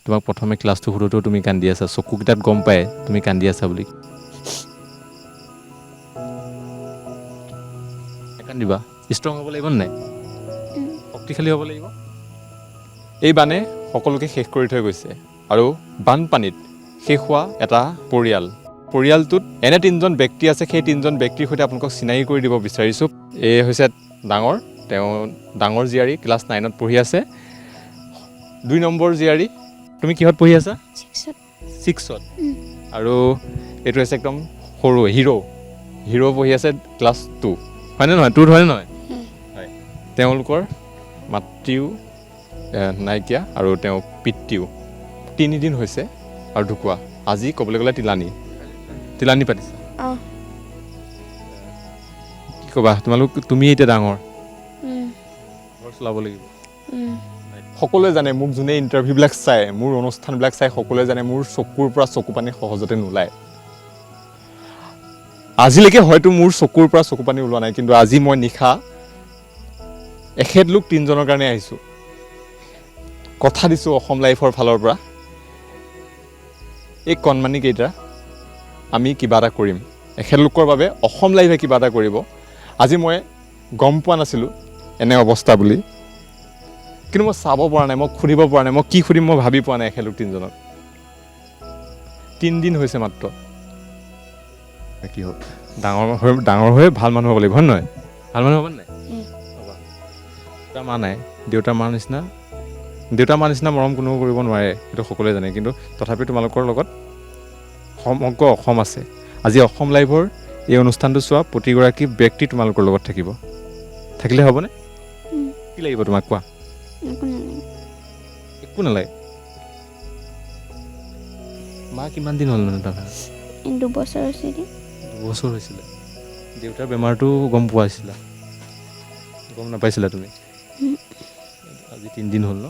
তোমাক প্ৰথমে ক্লাছটো সোধোতেও তুমি কান্দি আছা, চকুকেইটাত গম পায় তুমি কান্দি আছা বুলি। কান্দিবা, ষ্ট্ৰং হ'ব লাগিব নাই, শক্তিশালী হ'ব লাগিব। এই বানে সকলোকে শেষ কৰি থৈ গৈছে আৰু বানপানীত শেষ হোৱা এটা পৰিয়ালটোত এনে 3জন ব্যক্তি আছে। সেই 3জন ব্যক্তিৰ সৈতে আপোনালোকক চিনাকি কৰি দিব বিচাৰিছোঁ। এই হৈছে ডাঙৰ, তেওঁ ডাঙৰ জীয়াৰী ক্লাছ 9ত পঢ়ি আছে। 2 নম্বৰ জীয়াৰী, তুমি কিহত পঢ়ি আছা? 6ত। আৰু এইটো হৈছে একদম সৰু হিৰ' পঢ়ি আছে ক্লাছ 2, হয়নে নহয়? 2 হয়নে নহয়? হয়। তেওঁলোকৰ মাতৃও নাইকিয়া আৰু তেওঁ পিতৃও 3 দিন হৈছে আৰু ঢুকুৱা। আজি ক'বলৈ গ'লে তিলানী পাতিছে। কি ক'বা, তুমি এতিয়া ডাঙৰ, ঘৰ চলাব লাগিব। সকলোৱে জানে, মোক যোনে ইণ্টাৰভিউবিলাক চায়, মোৰ অনুষ্ঠানবিলাক চাই সকলোৱে জানে মোৰ চকুৰ পৰা চকু পানী সহজতে নোলায়। আজিলৈকে হয়তো মোৰ চকুৰ পৰা চকু পানী ওলোৱা নাই, কিন্তু আজি মই নিশা এখেত লোক 3জনৰ কাৰণে আহিছোঁ। কথা দিছোঁ অসম লাইফৰ ফালৰ পৰা, এই কণমানিকেইটা আমি কিবা এটা কৰিম, এখেতলোকৰ বাবে অসম লাইফে কিবা এটা কৰিব। আজি মই গম পোৱা নাছিলোঁ এনে অৱস্থা বুলি, কিন্তু মই চাব পৰা নাই, মই সুধিব পৰা নাই, মই কি সুধিম মই ভাবি পোৱা নাই। এখেতলোক 3জনক 3 দিন হৈছে মাত্ৰ। কি হ'ল, ডাঙৰ হৈ ভাল মানুহ হ'ব লাগিব, হয় নহয়? ভাল মানুহ হ'ব নাই? দেউতা মা নাই, দেউতা মাৰ নিচিনা মৰম কোনেও কৰিব নোৱাৰে, সেইটো সকলোৱে জানে। কিন্তু তথাপি তোমালোকৰ লগত সমগ্ৰ অসম আছে। আজি অসম লাইভৰ এই অনুষ্ঠানটো চোৱা প্ৰতিগৰাকী ব্যক্তি তোমালোকৰ লগত থাকিলে হ'বনে? কি লাগিব তোমাক কোৱা? একো নালাগে। মা কিমান দিন হ'ল মানে? 2 বছৰ হৈছিলে। 2 বছৰ হৈছিলে। দেউতাৰ বেমাৰটো গম পোৱাইছিলা? গম নাপাইছিলা তুমি? আজি 3 দিন হ'ল ন?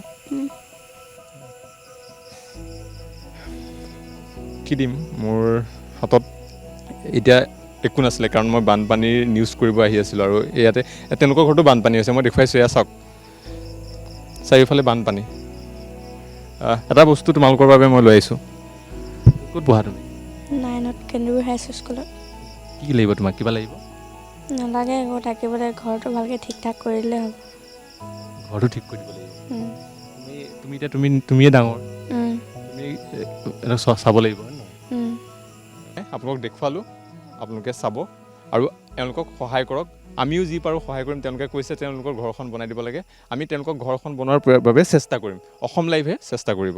কি দিম, মোৰ হাতত এতিয়া একো নাছিলে, কাৰণ মই বানপানীৰ নিউজ কৰিব আহি আছিলোঁ। আৰু ইয়াতে তেওঁলোকৰ ঘৰতো বানপানী হৈছে, মই দেখুৱাইছোঁ, এয়া চাওক চাৰিওফালে বানপানী। এটা বস্তু তোমালোকৰ বাবে মই লৈ আহিছোঁ। ক'ত পঢ়া তুমি? 9ত কেন্দ্ৰীয় হাই স্কুলত। কি লাগিব তোমাক? কিবা লাগিব? নালাগে একো, থাকিবলৈ ঘৰটো ভালকৈ ঠিক ঠাক কৰি দিলে হ'ব। ঘৰটো ঠিক কৰি দিব লাগিব। তুমি এতিয়া তুমিয়ে ডাঙৰ, তুমি এটা চাব লাগিব, হয় নহয়? আপোনালোকক দেখুৱালোঁ, আপোনালোকে চাব আৰু তেওঁলোকক সহায় কৰক। আমিও যি পাৰোঁ সহায় কৰিম। তেওঁলোকে কৈছে তেওঁলোকৰ ঘৰখন বনাই দিব লাগে, আমি তেওঁলোকক ঘৰখন বনোৱাৰ বাবে চেষ্টা কৰিম। অসম লাইভে চেষ্টা কৰিব।